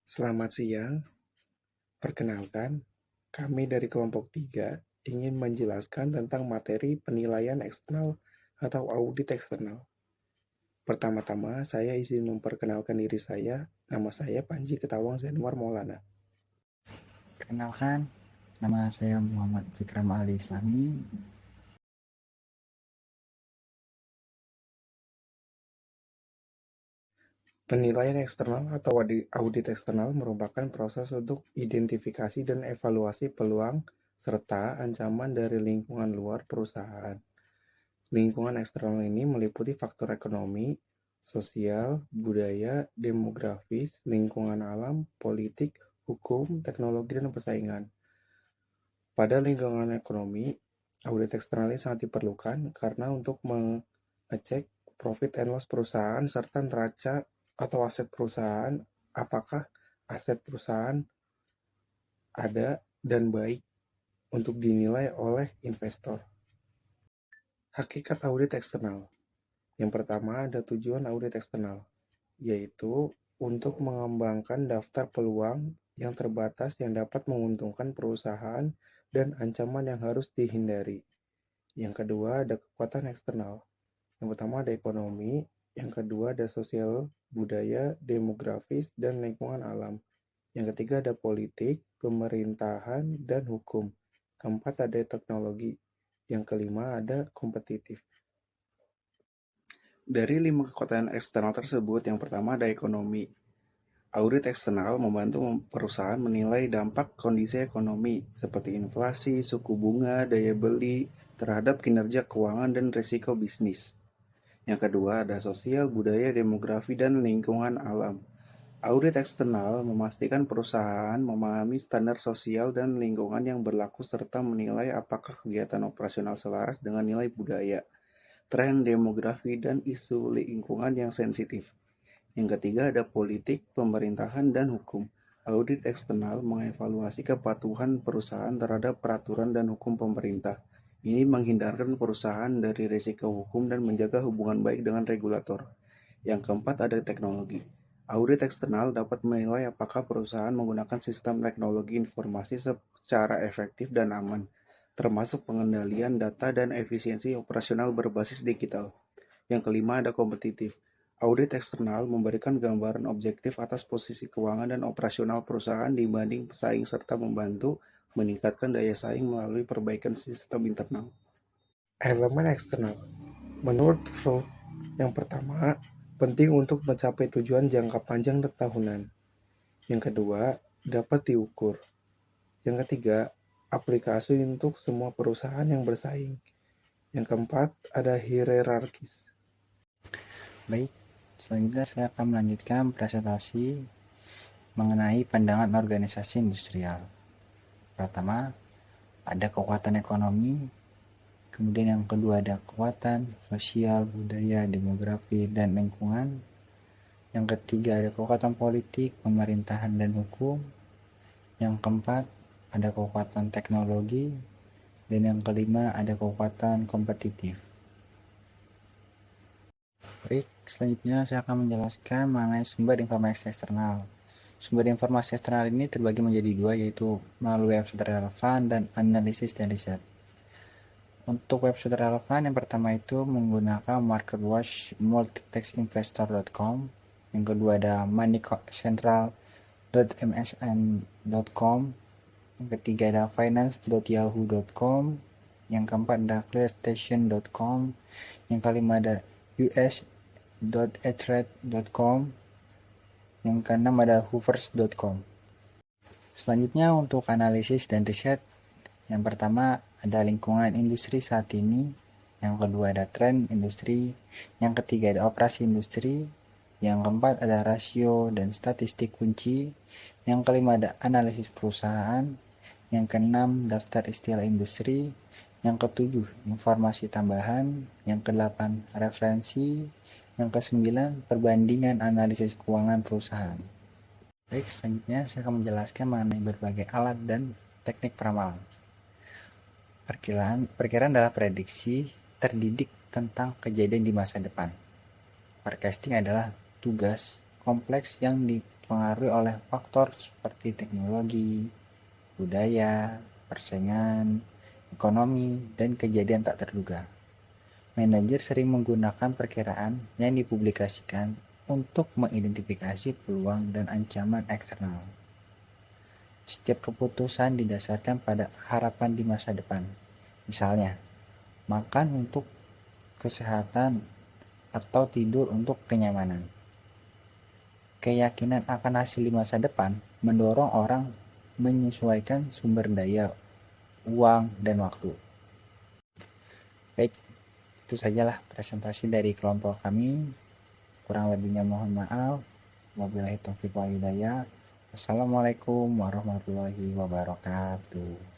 Selamat siang, perkenalkan, kami dari kelompok 3 ingin menjelaskan tentang materi penilaian eksternal atau audit eksternal. Pertama-tama, saya izin memperkenalkan diri saya. Nama saya Panji Ketawang Zainwar Maulana. Perkenalkan, nama saya Muhammad Fikram Ali Islami. Penilaian eksternal atau audit eksternal merupakan proses untuk identifikasi dan evaluasi peluang serta ancaman dari lingkungan luar perusahaan. Lingkungan eksternal ini meliputi faktor ekonomi, sosial, budaya, demografis, lingkungan alam, politik, hukum, teknologi, dan persaingan. Pada lingkungan ekonomi, audit eksternal ini sangat diperlukan karena untuk mengecek profit and loss perusahaan serta neraca atau aset perusahaan, apakah aset perusahaan ada dan baik untuk dinilai oleh investor. Hakikat audit eksternal. Yang pertama, ada tujuan audit eksternal, yaitu untuk mengembangkan daftar peluang yang terbatas yang dapat menguntungkan perusahaan dan ancaman yang harus dihindari. Yang kedua, ada kekuatan eksternal. Yang pertama ada ekonomi, yang kedua ada sosial, budaya, demografis, dan lingkungan alam. Yang ketiga ada politik, pemerintahan, dan hukum. Keempat ada teknologi. Yang kelima ada kompetitif. Dari 5 kekuatan eksternal tersebut, yang pertama ada ekonomi. Audit eksternal membantu perusahaan menilai dampak kondisi ekonomi seperti inflasi, suku bunga, daya beli terhadap kinerja keuangan dan risiko bisnis. Yang kedua ada sosial, budaya, demografi, dan lingkungan alam. Audit eksternal memastikan perusahaan memahami standar sosial dan lingkungan yang berlaku serta menilai apakah kegiatan operasional selaras dengan nilai budaya, tren demografi, dan isu lingkungan yang sensitif. Yang ketiga ada politik, pemerintahan, dan hukum. Audit eksternal mengevaluasi kepatuhan perusahaan terhadap peraturan dan hukum pemerintah. Ini menghindarkan perusahaan dari risiko hukum dan menjaga hubungan baik dengan regulator. Yang keempat ada teknologi. Audit eksternal dapat menilai apakah perusahaan menggunakan sistem teknologi informasi secara efektif dan aman, termasuk pengendalian data dan efisiensi operasional berbasis digital. Yang kelima ada kompetitif. Audit eksternal memberikan gambaran objektif atas posisi keuangan dan operasional perusahaan dibanding pesaing serta membantu meningkatkan daya saing melalui perbaikan sistem internal. Elemen eksternal. Menurut Freud, yang pertama, penting untuk mencapai tujuan jangka panjang dan tahunan. Yang kedua, dapat diukur. Yang ketiga, aplikasi untuk semua perusahaan yang bersaing. Yang keempat, ada hierarkis. Baik, selanjutnya saya akan melanjutkan presentasi mengenai pandangan organisasi industrial. Pertama, ada kekuatan ekonomi, kemudian yang kedua ada kekuatan sosial, budaya, demografi, dan lingkungan. Yang ketiga ada kekuatan politik, pemerintahan, dan hukum. Yang keempat ada kekuatan teknologi, dan yang kelima ada kekuatan kompetitif. Baik, selanjutnya saya akan menjelaskan mengenai sumber informasi eksternal. Sumber informasi eksternal ini terbagi menjadi dua, yaitu melalui website relevan dan analisis dan riset. Untuk website relevan, yang pertama itu menggunakan MarketWatch, multitexinvestor.com. Yang kedua ada moneycentral.msn.com. Yang ketiga ada finance.yahoo.com. Yang keempat ada clearstation.com. Yang kelima ada us.etrade.com. Yang keenam ada hoovers.com. Selanjutnya untuk analisis dan riset, yang pertama ada lingkungan industri saat ini, yang kedua ada tren industri, yang ketiga ada operasi industri, yang keempat ada rasio dan statistik kunci, yang kelima ada analisis perusahaan, yang keenam daftar istilah industri, yang ketujuh informasi tambahan, yang kedelapan referensi, yang kesembilan perbandingan analisis keuangan perusahaan. Baik, selanjutnya saya akan menjelaskan mengenai berbagai alat dan teknik peramalan. Perkiraan adalah prediksi terdidik tentang kejadian di masa depan. Forecasting adalah tugas kompleks yang dipengaruhi oleh faktor seperti teknologi, budaya, persaingan, ekonomi, dan kejadian tak terduga. Manajer sering menggunakan perkiraan yang dipublikasikan untuk mengidentifikasi peluang dan ancaman eksternal. Setiap keputusan didasarkan pada harapan di masa depan. Misalnya, makan untuk kesehatan atau tidur untuk kenyamanan. Keyakinan akan hasil di masa depan mendorong orang menyesuaikan sumber daya, uang, dan waktu. Baik, itu sajalah presentasi dari kelompok kami. Kurang lebihnya mohon maaf. Wabillahi taufiq wal hidayah. Wassalamualaikum warahmatullahi wabarakatuh.